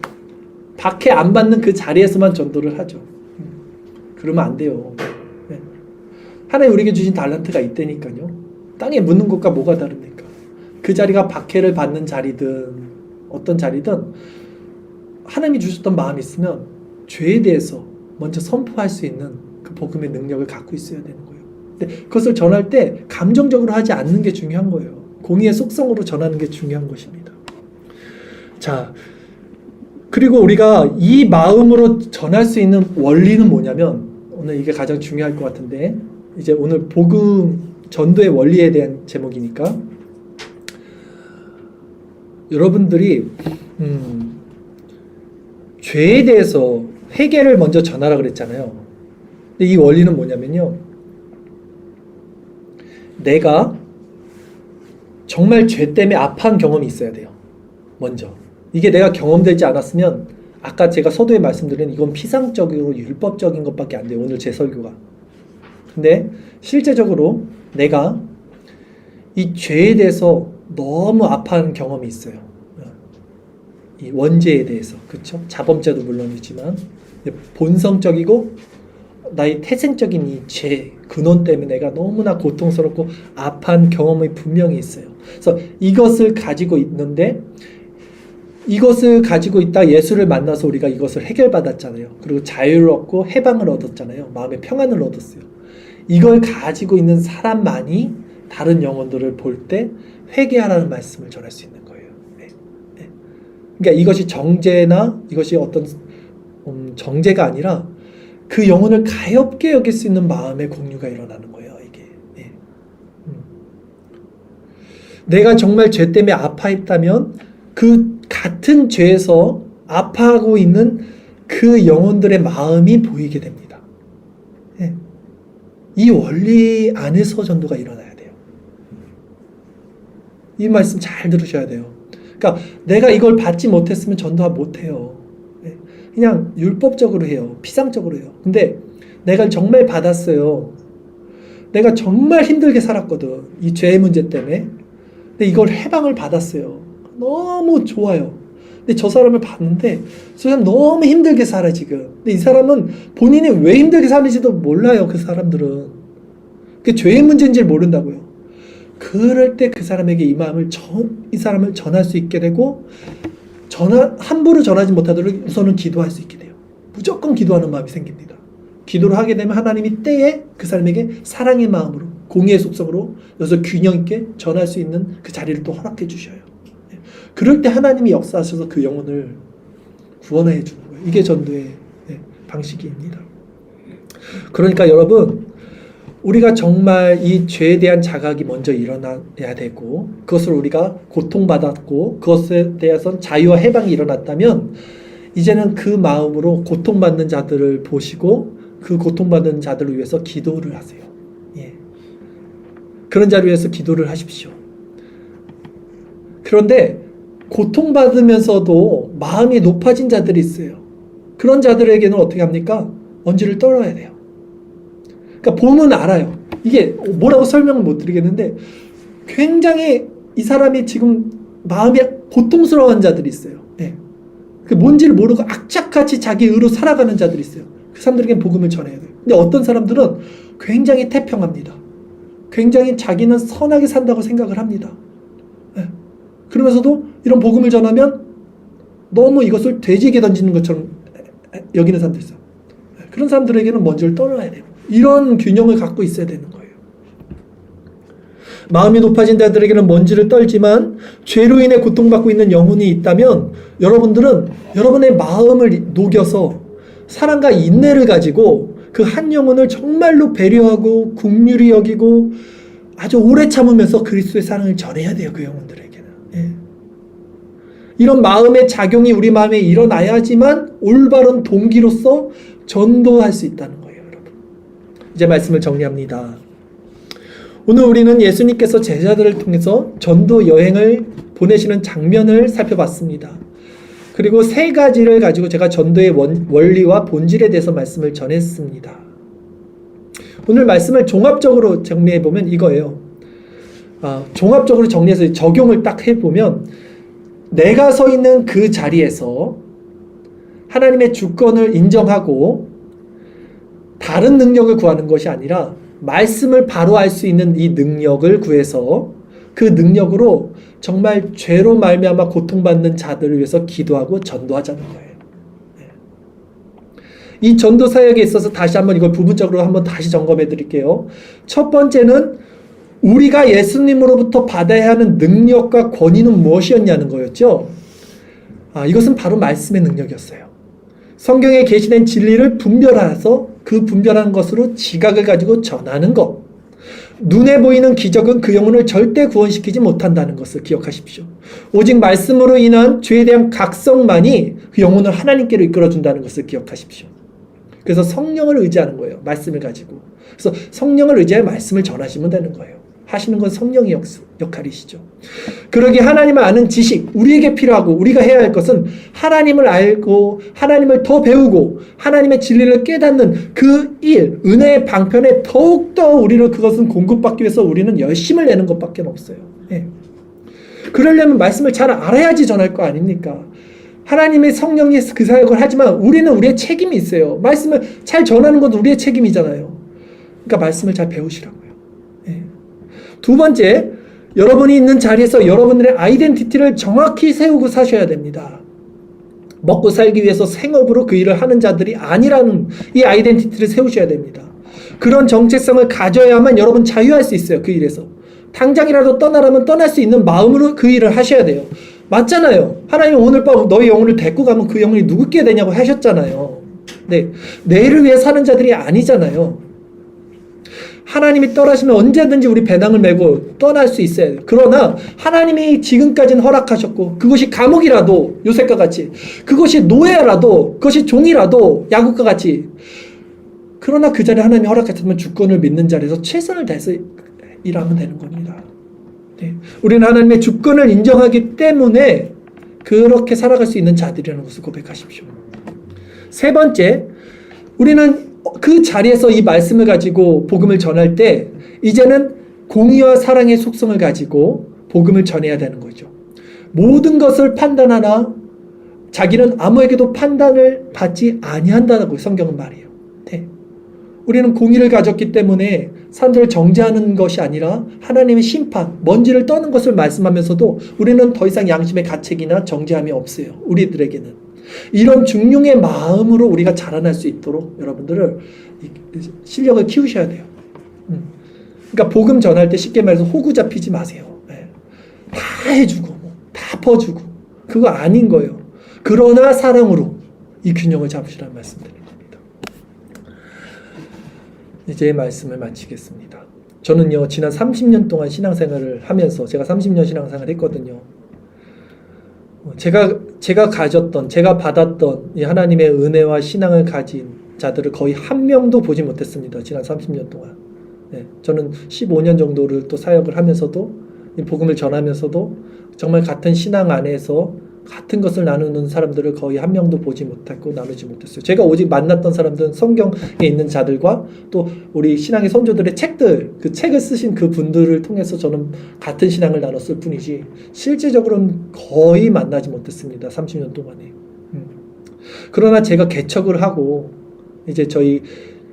박해 안 받는 그 자리에서만 전도를 하죠. 그러면 안 돼요. 하나님 우리에게 주신 달란트가 있다니까요. 땅에 묻는 것과 뭐가 다릅니까? 그 자리가 박해를 받는 자리든 어떤 자리든 하나님이 주셨던 마음이 있으면 죄에 대해서 먼저 선포할 수 있는 그 복음의 능력을 갖고 있어야 되는 거예요. 근데 그것을 전할 때 감정적으로 하지 않는 게 중요한 거예요. 공의의 속성으로 전하는 게 중요한 것입니다. 자, 그리고 우리가 이 마음으로 전할 수 있는 원리는 뭐냐면 오늘 이게 가장 중요할 것 같은데 이제 오늘 복음 전도의 원리에 대한 제목이니까 여러분들이 죄에 대해서 회개를 먼저 전하라 그랬잖아요. 근데 이 원리는 뭐냐면요. 내가 정말 죄 때문에 아파한 경험이 있어야 돼요. 먼저. 이게 내가 경험되지 않았으면 아까 제가 서두에 말씀드린 이건 피상적이고 율법적인 것밖에 안 돼요. 오늘 제 설교가. 근데 실제적으로 내가 이 죄에 대해서 너무 아파하는 경험이 있어요. 이 원죄에 대해서. 그렇죠? 자범죄도 물론이지만 본성적이고 나의 태생적인 이 죄, 근원 때문에 내가 너무나 고통스럽고 아파한 경험이 분명히 있어요. 그래서 이것을 가지고 있는데 이것을 가지고 있다 예수를 만나서 우리가 이것을 해결받았잖아요. 그리고 자유를 얻고 해방을 얻었잖아요. 마음의 평안을 얻었어요. 이걸 가지고 있는 사람만이 다른 영혼들을 볼 때 회개하라는 말씀을 전할 수 있는 거예요. 네. 네. 그러니까 이것이 정죄나 이것이 어떤 정죄가 아니라 그 영혼을 가엾게 여길 수 있는 마음의 공유가 일어나는 거예요. 이게. 네. 내가 정말 죄 때문에 아파했다면 그 같은 죄에서 아파하고 있는 그 영혼들의 마음이 보이게 됩니다. 네. 이 원리 안에서 전도가 일어나야 돼요. 이 말씀 잘 들으셔야 돼요. 그러니까 내가 이걸 받지 못했으면 전도 못해요. 네. 그냥 율법적으로 해요. 피상적으로 해요. 근데 내가 정말 받았어요. 내가 정말 힘들게 살았거든. 이 죄의 문제 때문에. 근데 이걸 해방을 받았어요. 너무 좋아요. 근데 저 사람을 봤는데 저 사람 너무 힘들게 살아 지금. 근데 이 사람은 본인이 왜 힘들게 사는지도 몰라요. 그 사람들은. 그게 죄의 문제인지를 모른다고요. 그럴 때 그 사람에게 이 마음을 이 사람을 전할 수 있게 되고 함부로 전하지 못하도록 우선은 기도할 수 있게 돼요. 무조건 기도하는 마음이 생깁니다. 기도를 하게 되면 하나님이 때에 그 사람에게 사랑의 마음으로, 공의의 속성으로 여기서 균형 있게 전할 수 있는 그 자리를 또 허락해 주셔요. 그럴 때 하나님이 역사하셔서 그 영혼을 구원해 주는 거예요. 이게 전도의 방식입니다. 그러니까 여러분, 우리가 정말 이 죄에 대한 자각이 먼저 일어나야 되고, 그것을 우리가 고통받았고 그것에 대해서 자유와 해방이 일어났다면 이제는 그 마음으로 고통받는 자들을 보시고 그 고통받는 자들을 위해서 기도를 하세요. 그런 자를 위해서 기도를 하십시오. 그런데 고통받으면서도 마음이 높아진 자들이 있어요. 그런 자들에게는 어떻게 합니까? 먼지를 떨어야 돼요. 그러니까 보면 알아요. 이게 뭐라고 설명을 못 드리겠는데 굉장히 이 사람이 지금 마음이 고통스러운 자들이 있어요. 그 뭔지를 모르고 악착같이 자기 의로 살아가는 자들이 있어요. 그 사람들에게는 복음을 전해야 돼요. 근데 어떤 사람들은 굉장히 태평합니다. 굉장히 자기는 선하게 산다고 생각을 합니다. 그러면서도 이런 복음을 전하면 너무 이것을 돼지에게 던지는 것처럼 여기는 사람들이 있어요. 그런 사람들에게는 먼지를 떨어야 돼요. 이런 균형을 갖고 있어야 되는 거예요. 마음이 높아진 자들에게는 먼지를 떨지만 죄로 인해 고통받고 있는 영혼이 있다면 여러분들은 여러분의 마음을 녹여서 사랑과 인내를 가지고 그 한 영혼을 정말로 배려하고 긍휼히 여기고 아주 오래 참으면서 그리스도의 사랑을 전해야 돼요. 그 영혼들에게는. 이런 마음의 작용이 우리 마음에 일어나야지만 올바른 동기로서 전도할 수 있다는 거예요. 여러분, 이제 말씀을 정리합니다. 오늘 우리는 예수님께서 제자들을 통해서 전도 여행을 보내시는 장면을 살펴봤습니다. 그리고 세 가지를 가지고 제가 전도의 원리와 본질에 대해서 말씀을 전했습니다. 오늘 말씀을 종합적으로 정리해보면 이거예요. 종합적으로 정리해서 적용을 딱 해보면 내가 서 있는 그 자리에서 하나님의 주권을 인정하고 다른 능력을 구하는 것이 아니라 말씀을 바로 알 수 있는 이 능력을 구해서 그 능력으로 정말 죄로 말미암아 고통받는 자들을 위해서 기도하고 전도하자는 거예요. 이 전도 사역에 있어서 다시 한번 이걸 부분적으로 한번 다시 점검해 드릴게요. 첫 번째는 우리가 예수님으로부터 받아야 하는 능력과 권위는 무엇이었냐는 거였죠. 이것은 바로 말씀의 능력이었어요. 성경에 계시된 진리를 분별해서 그 분별한 것으로 지각을 가지고 전하는 것. 눈에 보이는 기적은 그 영혼을 절대 구원시키지 못한다는 것을 기억하십시오. 오직 말씀으로 인한 죄에 대한 각성만이 그 영혼을 하나님께로 이끌어준다는 것을 기억하십시오. 그래서 성령을 의지하는 거예요. 말씀을 가지고. 그래서 성령을 의지해 말씀을 전하시면 되는 거예요. 하시는 건 성령의 역할이시죠. 그러기에 하나님을 아는 지식, 우리에게 필요하고 우리가 해야 할 것은 하나님을 알고 하나님을 더 배우고 하나님의 진리를 깨닫는 그 일, 은혜의 방편에 더욱더 우리를 그것은 공급받기 위해서 우리는 열심을 내는 것밖에 없어요. 그러려면 말씀을 잘 알아야지 전할 거 아닙니까? 하나님의 성령이 그 사역을 하지만 우리는 우리의 책임이 있어요. 말씀을 잘 전하는 것도 우리의 책임이잖아요. 그러니까 말씀을 잘 배우시라고요. 두 번째, 여러분이 있는 자리에서 여러분들의 아이덴티티를 정확히 세우고 사셔야 됩니다. 먹고 살기 위해서 생업으로 그 일을 하는 자들이 아니라는 이 아이덴티티를 세우셔야 됩니다. 그런 정체성을 가져야만 여러분 자유할 수 있어요. 그 일에서. 당장이라도 떠나라면 떠날 수 있는 마음으로 그 일을 하셔야 돼요. 맞잖아요. 하나님 오늘 밤 너희 영혼을 데리고 가면 그 영혼이 누구께 되냐고 하셨잖아요. 네, 내일을 위해 사는 자들이 아니잖아요. 하나님이 떠나시면 언제든지 우리 배낭을 메고 떠날 수 있어야 돼요. 그러나 하나님이 지금까지는 허락하셨고 그것이 감옥이라도 요셉과 같이, 그것이 노예라도, 그것이 종이라도 야곱과 같이, 그러나 그 자리에 하나님이 허락하셨으면 주권을 믿는 자리에서 최선을 다해서 일하면 되는 겁니다. 네. 우리는 하나님의 주권을 인정하기 때문에 그렇게 살아갈 수 있는 자들이라는 것을 고백하십시오. 세 번째, 우리는 그 자리에서 이 말씀을 가지고 복음을 전할 때 이제는 공의와 사랑의 속성을 가지고 복음을 전해야 되는 거죠. 모든 것을 판단하나 자기는 아무에게도 판단을 받지 아니한다고 성경은 말해요. 네. 우리는 공의를 가졌기 때문에 사람들을 정죄하는 것이 아니라 하나님의 심판, 먼지를 떠는 것을 말씀하면서도 우리는 더 이상 양심의 가책이나 정죄함이 없어요. 우리들에게는. 이런 중용의 마음으로 우리가 자라날 수 있도록 여러분들을 실력을 키우셔야 돼요. 그러니까 복음 전할 때 쉽게 말해서 호구 잡히지 마세요. 다 해주고 다 퍼주고 그거 아닌 거예요. 그러나 사랑으로 이 균형을 잡으시라는 말씀드립니다. 이제 말씀을 마치겠습니다. 저는요, 지난 30년 동안 신앙생활을 하면서, 제가 30년 신앙생활을 했거든요. 제가 가졌던, 제가 받았던 이 하나님의 은혜와 신앙을 가진 자들을 거의 한 명도 보지 못했습니다. 지난 30년 동안. 저는 15년 정도를 또 사역을 하면서도, 이 복음을 전하면서도 정말 같은 신앙 안에서 같은 것을 나누는 사람들을 거의 한 명도 보지 못했고 나누지 못했어요. 제가 오직 만났던 사람들은 성경에 있는 자들과 또 우리 신앙의 선조들의 책들, 그 책을 쓰신 그 분들을 통해서 저는 같은 신앙을 나눴을 뿐이지 실제적으로는 거의 만나지 못했습니다. 30년 동안에. 그러나 제가 개척을 하고 이제 저희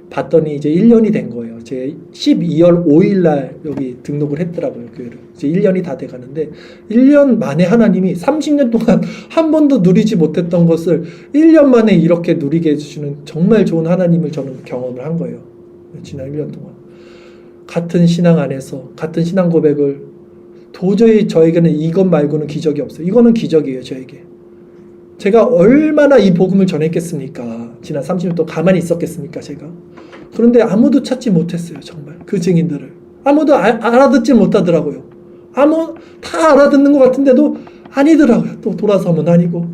봤더니 이제 1년이 된 거예요. 제가 12월 5일 날 여기 등록을 했더라고요. 교회를. 이제 1년이 다 돼가는데 1년 만에 하나님이 30년 동안 한 번도 누리지 못했던 것을 1년 만에 이렇게 누리게 해주시는 정말 좋은 하나님을 저는 경험을 한 거예요. 지난 1년 동안. 같은 신앙 안에서 같은 신앙 고백을 도저히 저에게는 이것 말고는 기적이 없어요. 이거는 기적이에요. 저에게. 제가 얼마나 이 복음을 전했겠습니까? 지난 30년 동안 가만히 있었겠습니까? 제가. 그런데 아무도 찾지 못했어요. 정말 그 증인들을. 아무도 알아듣지 못하더라고요. 다 알아듣는 것 같은데도 아니더라고요. 또 돌아서면 아니고.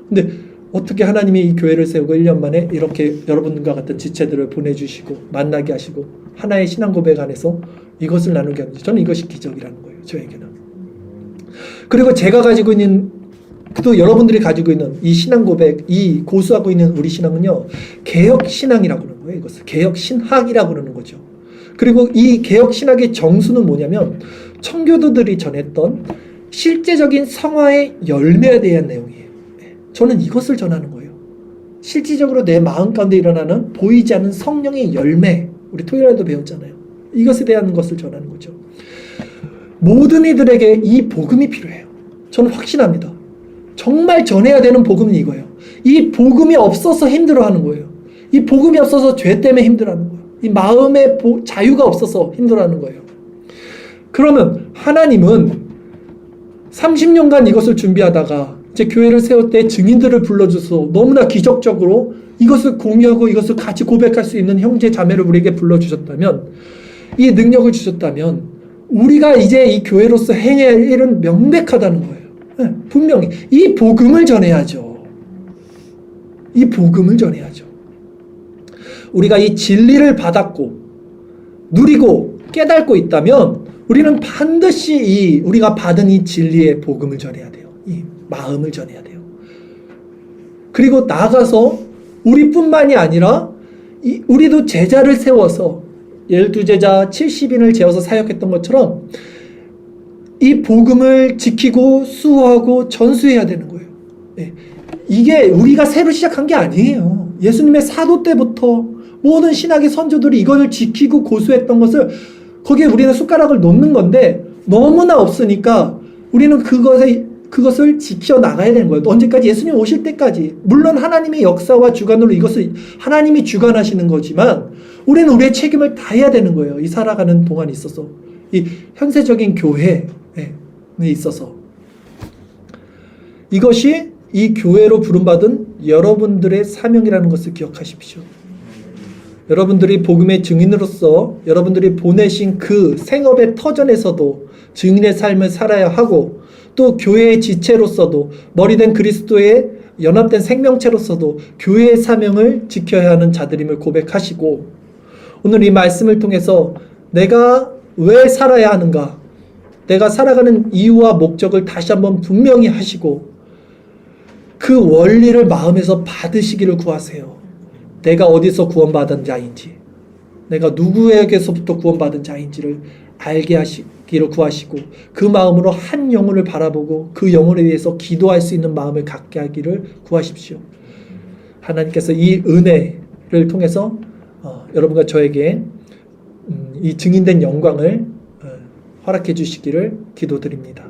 근데 어떻게 하나님이 이 교회를 세우고 1년 만에 이렇게 여러분과 같은 지체들을 보내주시고 만나게 하시고 하나의 신앙 고백 안에서 이것을 나누게 하는지, 저는 이것이 기적이라는 거예요. 저에게는. 그리고 제가 가지고 있는, 또 여러분들이 가지고 있는 이 신앙 고백, 이 고수하고 있는 우리 신앙은요, 개혁 신앙이라고 그러는 거예요. 이것을 개혁 신학이라고 그러는 거죠. 그리고 이 개혁 신학의 정수는 뭐냐면 청교도들이 전했던 실제적인 성화의 열매에 대한 내용이에요. 저는 이것을 전하는 거예요. 실질적으로 내 마음 가운데 일어나는 보이지 않는 성령의 열매, 우리 토요일에도 배웠잖아요. 이것에 대한 것을 전하는 거죠. 모든 이들에게 이 복음이 필요해요. 저는 확신합니다. 정말 전해야 되는 복음은 이거예요. 이 복음이 없어서 힘들어하는 거예요. 이 복음이 없어서 죄 때문에 힘들어하는 거예요. 이 마음의 자유가 없어서 힘들어하는 거예요. 그러면 하나님은 30년간 이것을 준비하다가 이제 교회를 세울 때 증인들을 불러줘서 너무나 기적적으로 이것을 공유하고 이것을 같이 고백할 수 있는 형제 자매를 우리에게 불러주셨다면, 이 능력을 주셨다면 우리가 이제 이 교회로서 행해야 할 일은 명백하다는 거예요. 분명히 이 복음을 전해야죠. 이 복음을 전해야죠. 우리가 이 진리를 받았고 누리고 깨닫고 있다면 우리는 반드시 우리가 받은 이 진리의 복음을 전해야 돼요. 이 마음을 전해야 돼요. 그리고 나아가서 우리뿐만이 아니라 우리도 제자를 세워서 12제자 70인을 재워서 사역했던 것처럼 이 복음을 지키고 수호하고 전수해야 되는 거예요. 이게 우리가 새로 시작한 게 아니에요. 예수님의 사도 때부터 모든 신학의 선조들이 이것을 지키고 고수했던 것을 거기에 우리는 숟가락을 놓는 건데 너무나 없으니까 우리는 그것을 지켜나가야 되는 거예요. 언제까지? 예수님 오실 때까지. 물론 하나님의 역사와 주관으로 이것을 하나님이 주관하시는 거지만 우리는 우리의 책임을 다해야 되는 거예요. 이 살아가는 동안에 있어서. 이 현세적인 교회에 있어서. 이것이 이 교회로 부름받은 여러분들의 사명이라는 것을 기억하십시오. 여러분들이 복음의 증인으로서 여러분들이 보내신 그 생업의 터전에서도 증인의 삶을 살아야 하고, 또 교회의 지체로서도 머리된 그리스도의 연합된 생명체로서도 교회의 사명을 지켜야 하는 자들임을 고백하시고, 오늘 이 말씀을 통해서 내가 왜 살아야 하는가, 내가 살아가는 이유와 목적을 다시 한번 분명히 하시고 그 원리를 마음에서 받으시기를 구하세요. 내가 어디서 구원받은 자인지, 내가 누구에게서부터 구원받은 자인지를 알게 하시기를 구하시고 그 마음으로 한 영혼을 바라보고 그 영혼에 대해서 기도할 수 있는 마음을 갖게 하기를 구하십시오. 하나님께서 이 은혜를 통해서 여러분과 저에게 이 증인된 영광을 허락해 주시기를 기도드립니다.